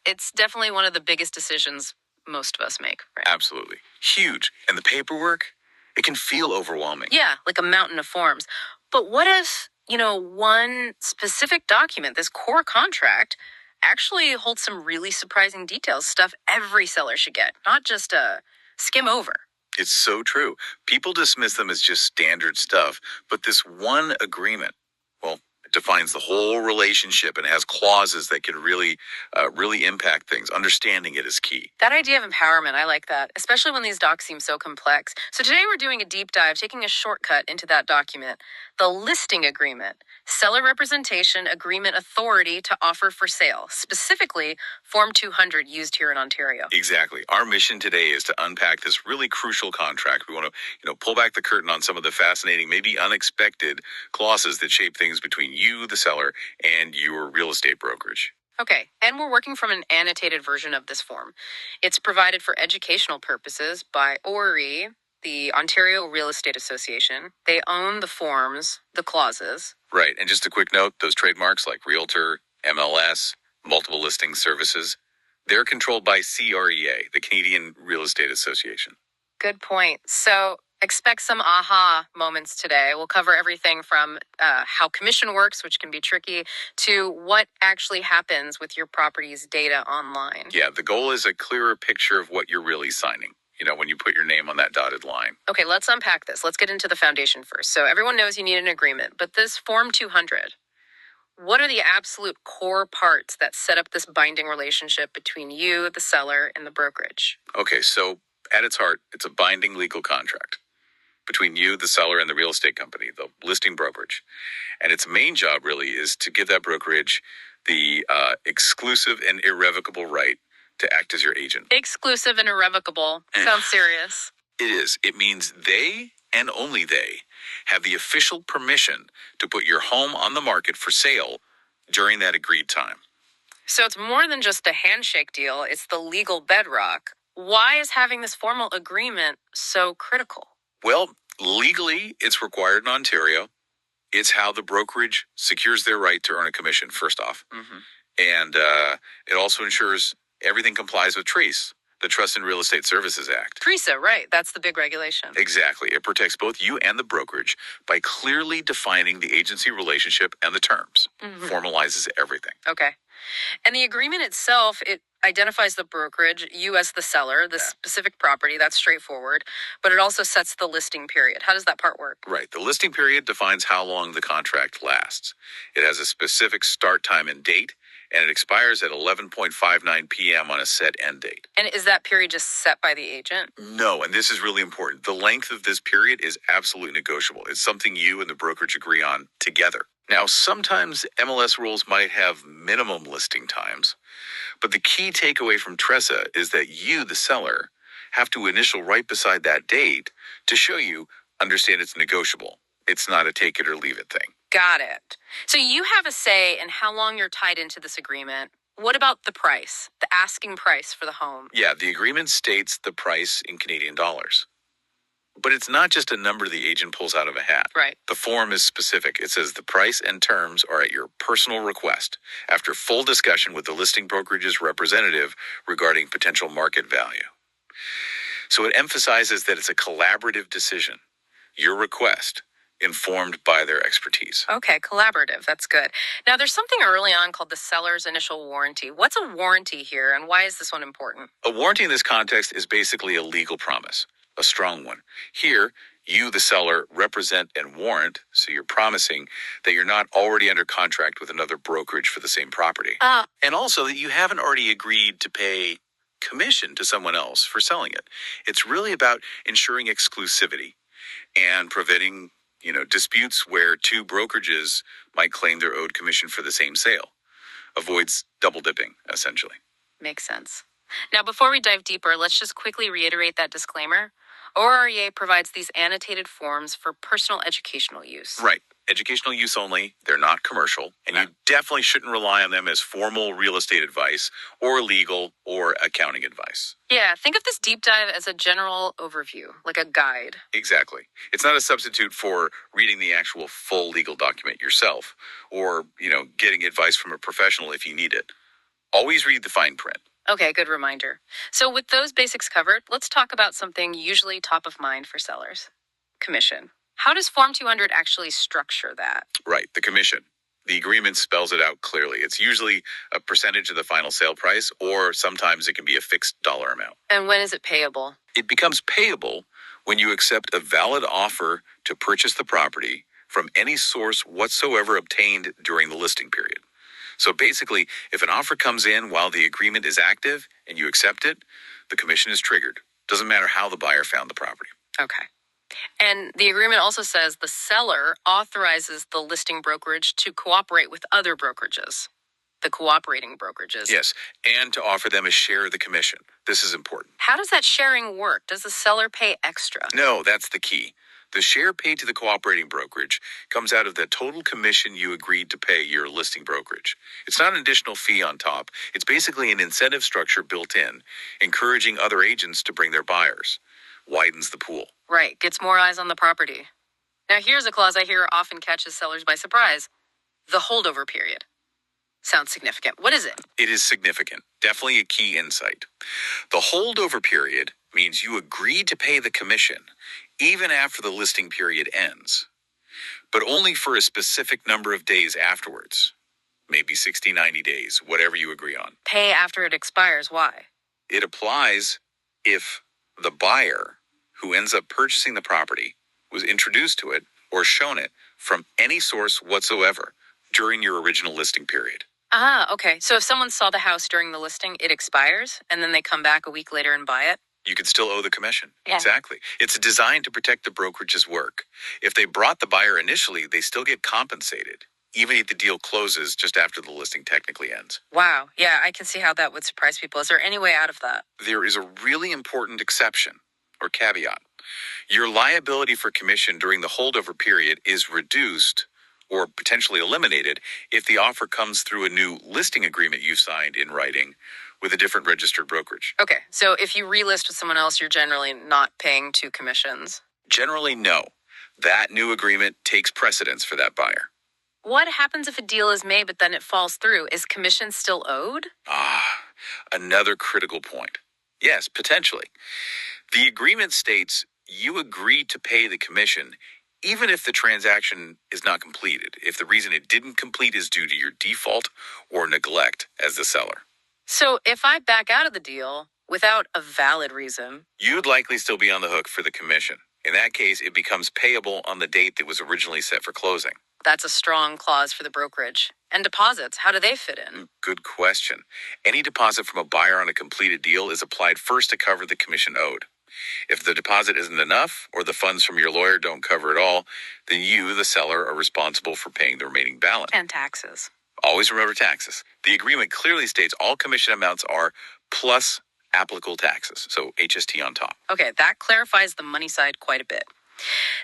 It's definitely one of the biggest decisions most of us make, right? Absolutely. Huge. And the paperwork, it can feel overwhelming. Yeah, like a mountain of forms. But what if, one specific document, this core contract, actually holds some really surprising details, stuff every seller should get, not just skim over? It's so true. People dismiss them as just standard stuff, but this one agreement, well, it defines the whole relationship and has clauses that can really impact things. Understanding it is key. That idea of empowerment, I like that, especially when these docs seem so complex. So today we're doing a deep dive, taking a shortcut into that document, the listing agreement, seller representation agreement authority to offer for sale, specifically Form 200 used here in Ontario. Exactly. Our mission today is to unpack this really crucial contract. We want to, pull back the curtain on some of the fascinating, maybe unexpected clauses that shape things between you, the seller, and your real estate brokerage. Okay, and we're working from an annotated version of this form. It's provided for educational purposes by OREA, the Ontario Real Estate Association. They own the forms, the clauses. Right, and just a quick note, those trademarks like Realtor, MLS, multiple listing services, they're controlled by CREA, the Canadian Real Estate Association. Good point. So expect some aha moments today. We'll cover everything from how commission works, which can be tricky, to what actually happens with your property's data online. Yeah, the goal is a clearer picture of what you're really signing, when you put your name on that dotted line. Okay, let's unpack this. Let's get into the foundation first. So everyone knows you need an agreement, but this Form 200, what are the absolute core parts that set up this binding relationship between you, the seller, and the brokerage? Okay, so at its heart, it's a binding legal contract between you, the seller, and the real estate company, the listing brokerage. And its main job really is to give that brokerage the exclusive and irrevocable right to act as your agent. Exclusive and irrevocable. Sounds serious. It is. It means they and only they have the official permission to put your home on the market for sale during that agreed time. So it's more than just a handshake deal. It's the legal bedrock. Why is having this formal agreement so critical? Well, legally, it's required in Ontario. It's how the brokerage secures their right to earn a commission, first off. And it also ensures everything complies with TREASE, the Trust in Real Estate Services Act. TRESA, right. That's the big regulation. Exactly. It protects both you and the brokerage by clearly defining the agency relationship and the terms. Formalizes everything. Okay. And the agreement itself, it identifies the brokerage, you as the seller, the specific property. That's straightforward. But it also sets the listing period. How does that part work? Right. The listing period defines how long the contract lasts. It has a specific start time and date, and it expires at 11:59 p.m. on a set end date. And is that period just set by the agent? No, and this is really important. The length of this period is absolutely negotiable. It's something you and the brokerage agree on together. Now, sometimes MLS rules might have minimum listing times, but the key takeaway from TRESA is that you, the seller, have to initial right beside that date to show you, understand it's negotiable. It's not a take it or leave it thing. Got it. So you have a say in how long you're tied into this agreement. What about the price, the asking price for the home? Yeah, the agreement states the price in Canadian dollars. But it's not just a number the agent pulls out of a hat. Right. The form is specific. It says the price and terms are at your personal request after full discussion with the listing brokerage's representative regarding potential market value. So it emphasizes that it's a collaborative decision. Your request, informed by their expertise. Okay, collaborative. That's good. Now, there's something early on called the seller's initial warranty. What's a warranty here, and why is this one important? A warranty in this context is basically a legal promise, a strong one. Here, you, the seller, represent and warrant, so you're promising that you're not already under contract with another brokerage for the same property. And also that you haven't already agreed to pay commission to someone else for selling it. It's really about ensuring exclusivity and preventing disputes where two brokerages might claim their owed commission for the same sale. Avoids double dipping, essentially. Makes sense. Now, before we dive deeper, let's just quickly reiterate that disclaimer. OREA provides these annotated forms for personal educational use. Right. Educational use only. They're not commercial. And you definitely shouldn't rely on them as formal real estate advice or legal or accounting advice. Yeah, think of this deep dive as a general overview, like a guide. Exactly. It's not a substitute for reading the actual full legal document yourself or, getting advice from a professional if you need it. Always read the fine print. Okay, good reminder. So with those basics covered, let's talk about something usually top of mind for sellers. Commission. How does Form 200 actually structure that? Right, the commission. The agreement spells it out clearly. It's usually a percentage of the final sale price, or sometimes it can be a fixed dollar amount. And when is it payable? It becomes payable when you accept a valid offer to purchase the property from any source whatsoever obtained during the listing period. So basically, if an offer comes in while the agreement is active and you accept it, the commission is triggered. Doesn't matter how the buyer found the property. Okay. And the agreement also says the seller authorizes the listing brokerage to cooperate with other brokerages, the cooperating brokerages. Yes, and to offer them a share of the commission. This is important. How does that sharing work? Does the seller pay extra? No, that's the key. The share paid to the cooperating brokerage comes out of the total commission you agreed to pay your listing brokerage. It's not an additional fee on top. It's basically an incentive structure built in, encouraging other agents to bring their buyers. Widens the pool. Right, gets more eyes on the property. Now here's a clause I hear often catches sellers by surprise. The holdover period. Sounds significant. What is it? It is significant. Definitely a key insight. The holdover period means you agreed to pay the commission even after the listing period ends, but only for a specific number of days afterwards. Maybe 60, 90 days, whatever you agree on. Pay after it expires. Why? It applies if the buyer who ends up purchasing the property was introduced to it or shown it from any source whatsoever during your original listing period. Ah, okay. So if someone saw the house during the listing, it expires, and then they come back a week later and buy it? You could still owe the commission. Yeah. Exactly. It's designed to protect the brokerage's work. If they brought the buyer initially, they still get compensated, even if the deal closes just after the listing technically ends. Wow. Yeah, I can see how that would surprise people. Is there any way out of that? There is a really important exception or caveat. Your liability for commission during the holdover period is reduced or potentially eliminated if the offer comes through a new listing agreement you signed in writing with a different registered brokerage. Okay, so if you relist with someone else, you're generally not paying 2 commissions. Generally, no. That new agreement takes precedence for that buyer. What happens if a deal is made but then it falls through? Is commission still owed? Another critical point. Yes, potentially. The agreement states you agreed to pay the commission even if the transaction is not completed, if the reason it didn't complete is due to your default or neglect as the seller. So if I back out of the deal without a valid reason, you'd likely still be on the hook for the commission. In that case, it becomes payable on the date that was originally set for closing. That's a strong clause for the brokerage. And deposits, how do they fit in? Good question. Any deposit from a buyer on a completed deal is applied first to cover the commission owed. If the deposit isn't enough, or the funds from your lawyer don't cover it all, then you, the seller, are responsible for paying the remaining balance. And taxes. Always remember taxes. The agreement clearly states all commission amounts are plus applicable taxes, so HST on top. Okay, that clarifies the money side quite a bit.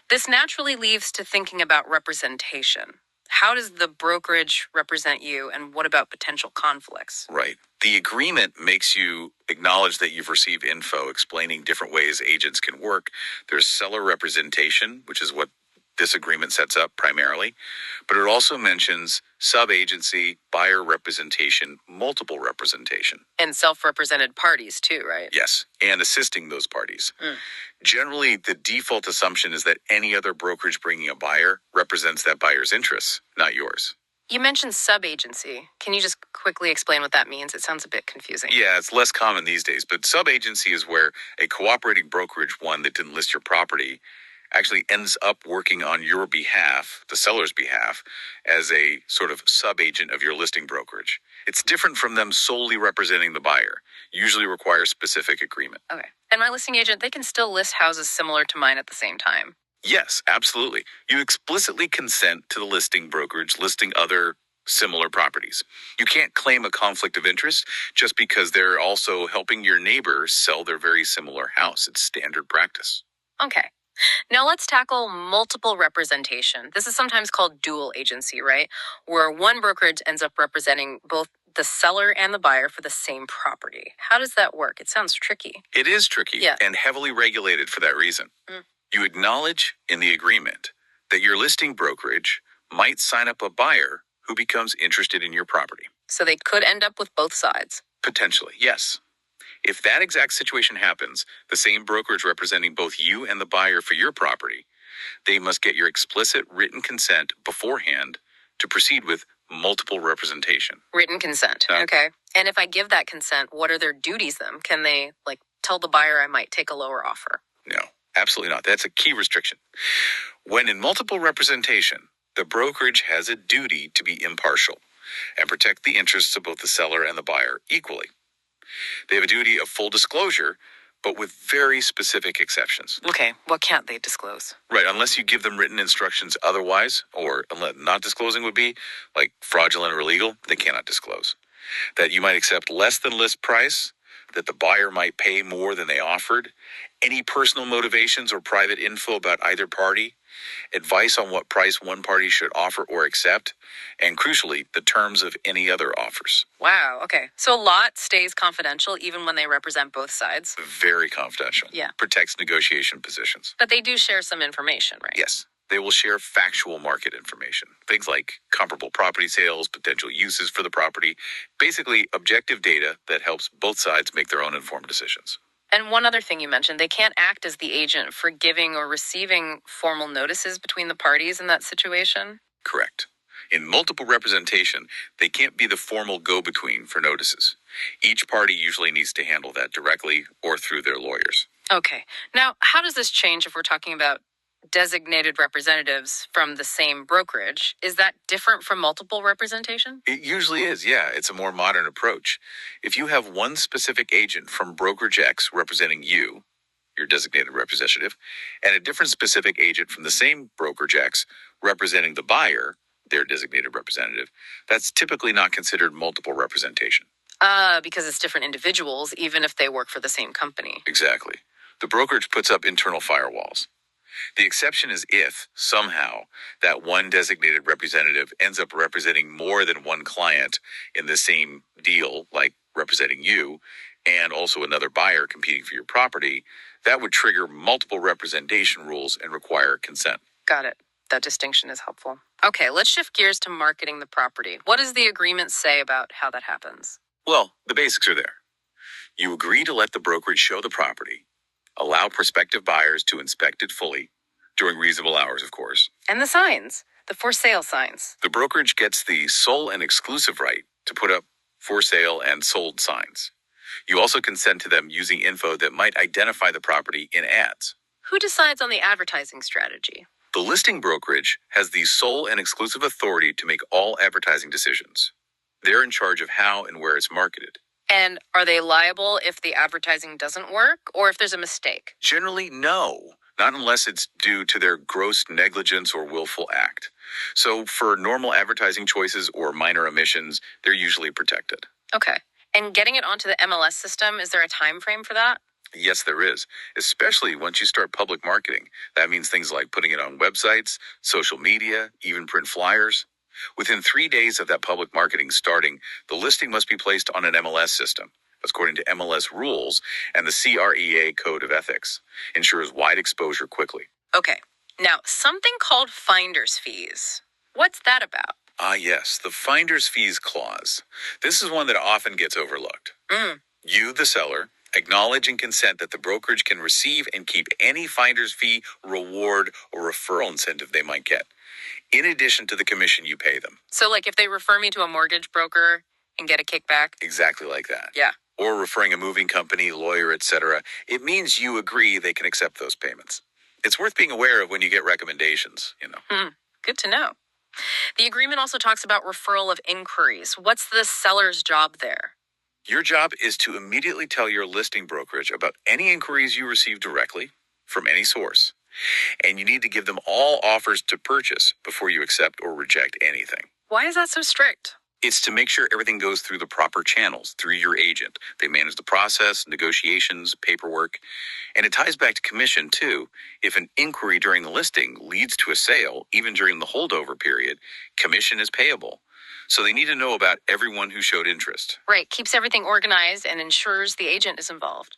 This naturally leads to thinking about representation. How does the brokerage represent you, and what about potential conflicts? Right. The agreement makes you acknowledge that you've received info explaining different ways agents can work. There's seller representation, which is what this agreement sets up primarily, but it also mentions sub-agency, buyer representation, multiple representation. And self-represented parties too, right? Yes, and assisting those parties. Generally, the default assumption is that any other brokerage bringing a buyer represents that buyer's interests, not yours. You mentioned sub-agency. Can you just quickly explain what that means? It sounds a bit confusing. Yeah, it's less common these days, but sub-agency is where a cooperating brokerage, one that didn't list your property, actually ends up working on your behalf, the seller's behalf, as a sort of sub-agent of your listing brokerage. It's different from them solely representing the buyer. Usually requires specific agreement. Okay. And my listing agent, they can still list houses similar to mine at the same time. Yes, absolutely. You explicitly consent to the listing brokerage listing other similar properties. You can't claim a conflict of interest just because they're also helping your neighbor sell their very similar house. It's standard practice. Okay. Now let's tackle multiple representation. This is sometimes called dual agency, right? Where one brokerage ends up representing both the seller and the buyer for the same property. How does that work? It sounds tricky. It is tricky and heavily regulated for that reason. You acknowledge in the agreement that your listing brokerage might sign up a buyer who becomes interested in your property. So they could end up with both sides. Potentially, yes. If that exact situation happens, the same brokerage representing both you and the buyer for your property, they must get your explicit written consent beforehand to proceed with multiple representation. Written consent. Okay. And if I give that consent, what are their duties then? Can they, tell the buyer I might take a lower offer? No, absolutely not. That's a key restriction. When in multiple representation, the brokerage has a duty to be impartial and protect the interests of both the seller and the buyer equally. They have a duty of full disclosure, but with very specific exceptions. Okay, what can't they disclose? Right, unless you give them written instructions otherwise, or unless not disclosing would be, like fraudulent or illegal, they cannot disclose. That you might accept less than list price, that the buyer might pay more than they offered, any personal motivations or private info about either party, advice on what price one party should offer or accept, and crucially, the terms of any other offers. Wow, okay. So a lot stays confidential even when they represent both sides? Very confidential. Yeah. Protects negotiation positions. But they do share some information, right? Yes. They will share factual market information. Things like comparable property sales, potential uses for the property, basically objective data that helps both sides make their own informed decisions. And one other thing you mentioned, they can't act as the agent for giving or receiving formal notices between the parties in that situation? Correct. In multiple representation, they can't be the formal go-between for notices. Each party usually needs to handle that directly or through their lawyers. Okay. Now, how does this change if we're talking about designated representatives from the same brokerage? Is that different from multiple representation? It usually is, yeah. It's a more modern approach. If you have one specific agent from Brokerage X representing you, your designated representative, and a different specific agent from the same Brokerage X representing the buyer, their designated representative, that's typically not considered multiple representation. Because it's different individuals, even if they work for the same company. Exactly. The brokerage puts up internal firewalls. The exception is if, somehow, that one designated representative ends up representing more than one client in the same deal, like representing you, and also another buyer competing for your property, that would trigger multiple representation rules and require consent. Got it. That distinction is helpful. Okay, let's shift gears to marketing the property. What does the agreement say about how that happens? Well, the basics are there. You agree to let the brokerage show the property, allow prospective buyers to inspect it fully, during reasonable hours, of course. And the signs, the for sale signs. The brokerage gets the sole and exclusive right to put up for sale and sold signs. You also consent to them using info that might identify the property in ads. Who decides on the advertising strategy? The listing brokerage has the sole and exclusive authority to make all advertising decisions. They're in charge of how and where it's marketed. And are they liable if the advertising doesn't work or if there's a mistake? Generally, no. Not unless it's due to their gross negligence or willful act. So for normal advertising choices or minor omissions, they're usually protected. Okay. And getting it onto the MLS system, is there a time frame for that? Yes, there is, especially once you start public marketing. That means things like putting it on websites, social media, even print flyers. Within 3 days of that public marketing starting, the listing must be placed on an MLS system, according to MLS rules and the CREA Code of Ethics. Ensures wide exposure quickly. Okay. Now, something called finder's fees. What's that about? Yes, the finder's fees clause. This is one that often gets overlooked. You, the seller, acknowledge and consent that the brokerage can receive and keep any finder's fee, reward, or referral incentive they might get, in addition to the commission you pay them. So, if they refer me to a mortgage broker and get a kickback? Exactly like that. Yeah. Or referring a moving company, lawyer, etc., it means you agree they can accept those payments. It's worth being aware of when you get recommendations, Good to know. The agreement also talks about referral of inquiries. What's the seller's job there? Your job is to immediately tell your listing brokerage about any inquiries you receive directly from any source. And you need to give them all offers to purchase before you accept or reject anything. Why is that so strict? It's to make sure everything goes through the proper channels, through your agent. They manage the process, negotiations, paperwork. And it ties back to commission, too. If an inquiry during the listing leads to a sale, even during the holdover period, commission is payable. So they need to know about everyone who showed interest. Right, keeps everything organized and ensures the agent is involved.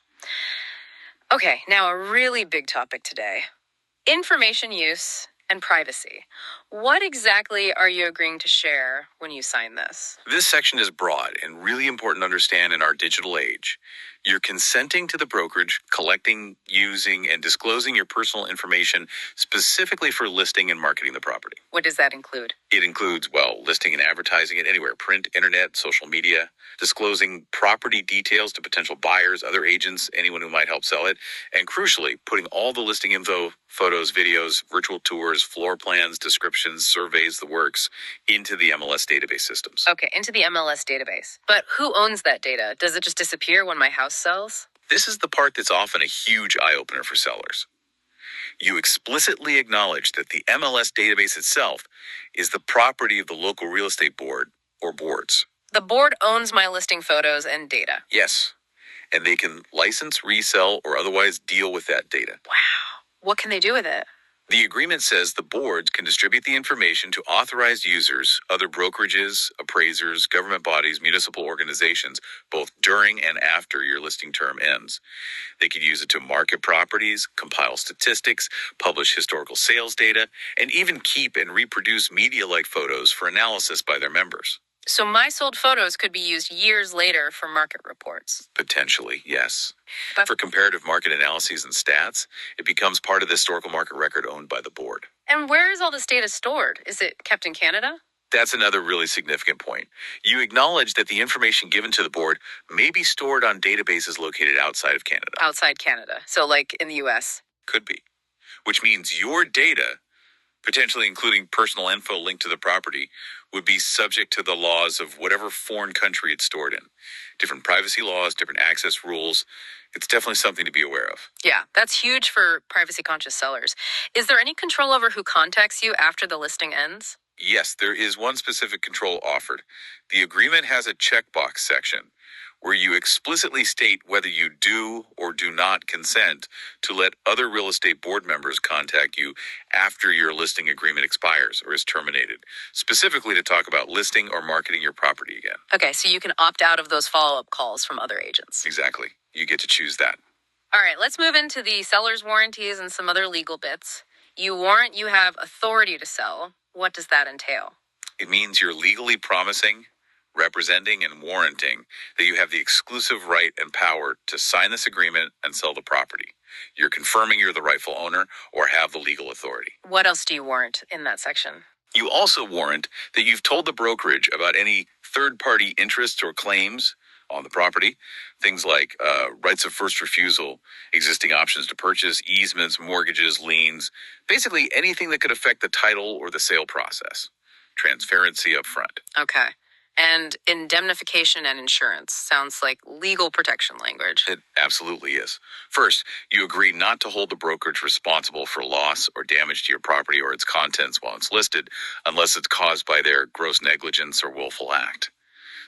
Okay, now a really big topic today. Information use and privacy. What exactly are you agreeing to share when you sign this? This section is broad and really important to understand in our digital age. You're consenting to the brokerage collecting, using, and disclosing your personal information specifically for listing and marketing the property. What does that include? It includes, listing and advertising it anywhere, print, internet, social media, disclosing property details to potential buyers, other agents, anyone who might help sell it, and crucially, putting all the listing info, photos, videos, virtual tours, floor plans, descriptions, surveys, the works, into the MLS database systems. Okay, into the MLS database. But who owns that data? Does it just disappear when my house sells? This is the part that's often a huge eye-opener for sellers. You explicitly acknowledge that the MLS database itself is the property of the local real estate board or boards. The board owns my listing photos and data. Yes, and they can license, resell, or otherwise deal with that data. Wow. What can they do with it? The agreement says the boards can distribute the information to authorized users, other brokerages, appraisers, government bodies, municipal organizations, both during and after your listing term ends. They could use it to market properties, compile statistics, publish historical sales data, and even keep and reproduce media-like photos for analysis by their members. So my sold photos could be used years later for market reports. Potentially, yes. But For comparative market analyses and stats, it becomes part of the historical market record owned by the board. and where is all this data stored? Is it kept in Canada? That's another really significant point. You acknowledge that the information given to the board may be stored on databases located outside of Canada. Outside Canada. So like in the US. Could be. Which means your data, potentially including personal info linked to the property, would be subject to the laws of whatever foreign country it's stored in. Different privacy laws, different access rules. It's definitely something to be aware of. Yeah, that's huge for privacy conscious sellers. Is there any control over who contacts you after the listing ends? Yes, there is one specific control offered. The agreement has a checkbox section where you explicitly state whether you do or do not consent to let other real estate board members contact you after your listing agreement expires or is terminated, specifically to talk about listing or marketing your property again. Okay, so you can opt out of those follow-up calls from other agents. Exactly. You get to choose that. All right, let's move into the seller's warranties and some other legal bits. You warrant you have authority to sell. What does that entail? It means you're legally promising, representing, and warranting that you have the exclusive right and power to sign this agreement and sell the property. You're confirming you're the rightful owner or have the legal authority. What else do you warrant in that section? You also warrant that you've told the brokerage about any third-party interests or claims on the property, things like rights of first refusal, existing options to purchase, easements, mortgages, liens, basically anything that could affect the title or the sale process. Transparency up front. Okay. And indemnification and insurance sounds like legal protection language. It absolutely is. First, you agree not to hold the brokerage responsible for loss or damage to your property or its contents while it's listed, unless it's caused by their gross negligence or willful act.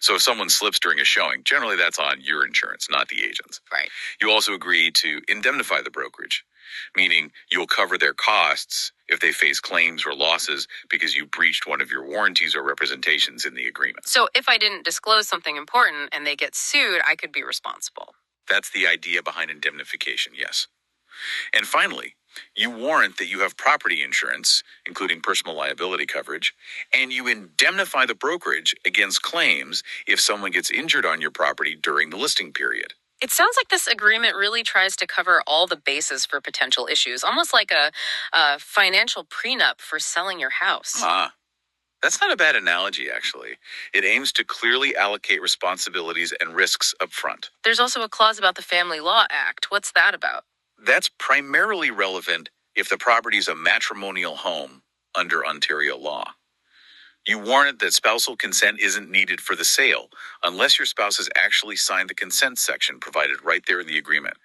So if someone slips during a showing, generally that's on your insurance, not the agent's. Right. You also agree to indemnify the brokerage, meaning you'll cover their costs if they face claims or losses because you breached one of your warranties or representations in the agreement. So if I didn't disclose something important and they get sued, I could be responsible. That's the idea behind indemnification, yes. And finally, you warrant that you have property insurance, including personal liability coverage, and you indemnify the brokerage against claims if someone gets injured on your property during the listing period. It sounds like this agreement really tries to cover all the bases for potential issues, almost like a financial prenup for selling your house. That's not a bad analogy, actually. It aims to clearly allocate responsibilities and risks up front. There's also a clause about the Family Law Act. What's that about? That's primarily relevant if the property is a matrimonial home under Ontario law. You warrant that spousal consent isn't needed for the sale unless your spouse has actually signed the consent section provided right there in the agreement.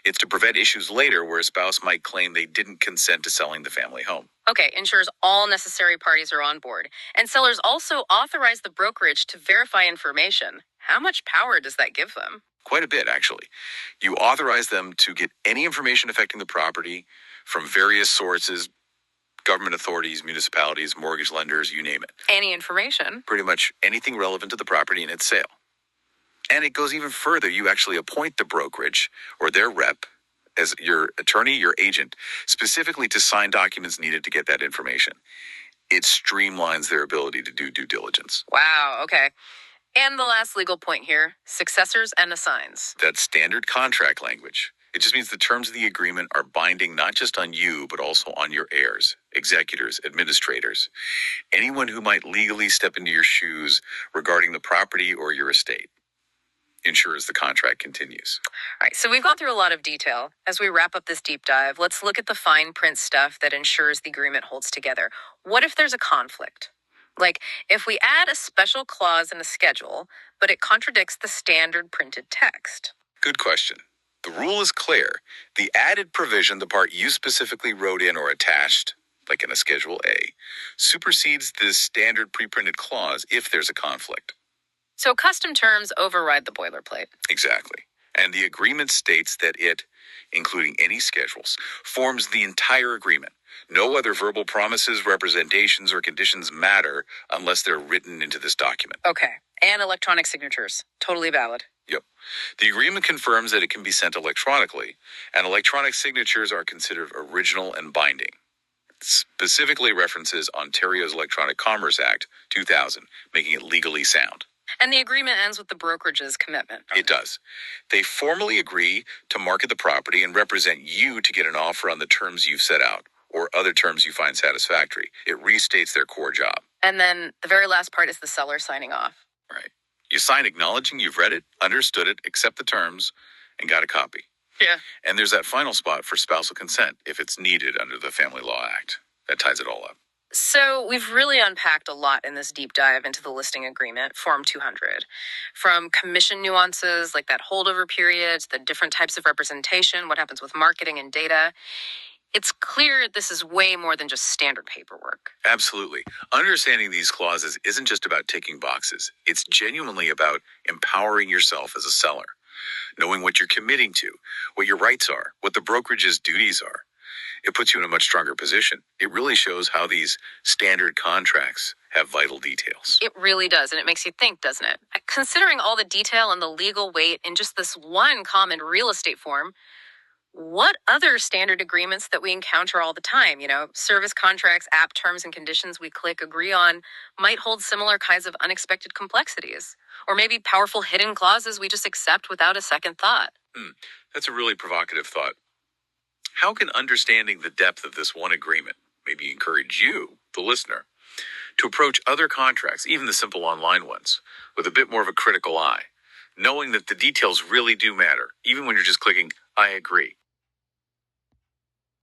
It's to prevent issues later where a spouse might claim they didn't consent to selling the family home. Okay, ensures all necessary parties are on board. And sellers also authorize the brokerage to verify information. How much power does that give them? Quite a bit, actually. You authorize them to get any information affecting the property from various sources, government authorities, municipalities, mortgage lenders, you name it. Any information? Pretty much anything relevant to the property and its sale. And it goes even further. You actually appoint the brokerage or their rep as your attorney, your agent, specifically to sign documents needed to get that information. It streamlines their ability to do due diligence. Wow, okay. And the last legal point here, successors and assigns. That's standard contract language. It just means the terms of the agreement are binding not just on you, but also on your heirs, executors, administrators, anyone who might legally step into your shoes regarding the property or your estate. Ensures the contract continues. All right, so we've gone through a lot of detail. As we wrap up this deep dive, let's look at the fine print stuff that ensures the agreement holds together. What if there's a conflict? Like, if we add a special clause in a schedule, but it contradicts the standard printed text. Good question. The rule is clear. The added provision, the part you specifically wrote in or attached, like in a Schedule A, supersedes this standard pre-printed clause if there's a conflict. So custom terms override the boilerplate. Exactly. And the agreement states that it, including any schedules, forms the entire agreement. No other verbal promises, representations, or conditions matter unless they're written into this document. Okay, and electronic signatures. Totally valid. Yep. The agreement confirms that it can be sent electronically, and electronic signatures are considered original and binding. It specifically references Ontario's Electronic Commerce Act 2000, making it legally sound. And the agreement ends with the brokerage's commitment. It does. They formally agree to market the property and represent you to get an offer on the terms you've set out, or other terms you find satisfactory. It restates their core job. And then the very last part is the seller signing off. Right. You sign acknowledging you've read it, understood it, accept the terms, and got a copy. Yeah. And there's that final spot for spousal consent if it's needed under the Family Law Act. That ties it all up. So we've really unpacked a lot in this deep dive into the listing agreement, Form 200. From commission nuances like that holdover period, to the different types of representation, what happens with marketing and data. It's clear this is way more than just standard paperwork. Absolutely. Understanding these clauses isn't just about ticking boxes. It's genuinely about empowering yourself as a seller, knowing what you're committing to, what your rights are, what the brokerage's duties are. It puts you in a much stronger position. It really shows how these standard contracts have vital details. It really does, and it makes you think, doesn't it? Considering all the detail and the legal weight in just this one common real estate form, what other standard agreements that we encounter all the time, service contracts, app terms and conditions we click agree on, might hold similar kinds of unexpected complexities? Or maybe powerful hidden clauses we just accept without a second thought? That's a really provocative thought. How can understanding the depth of this one agreement maybe encourage you, the listener, to approach other contracts, even the simple online ones, with a bit more of a critical eye, knowing that the details really do matter, even when you're just clicking, I agree?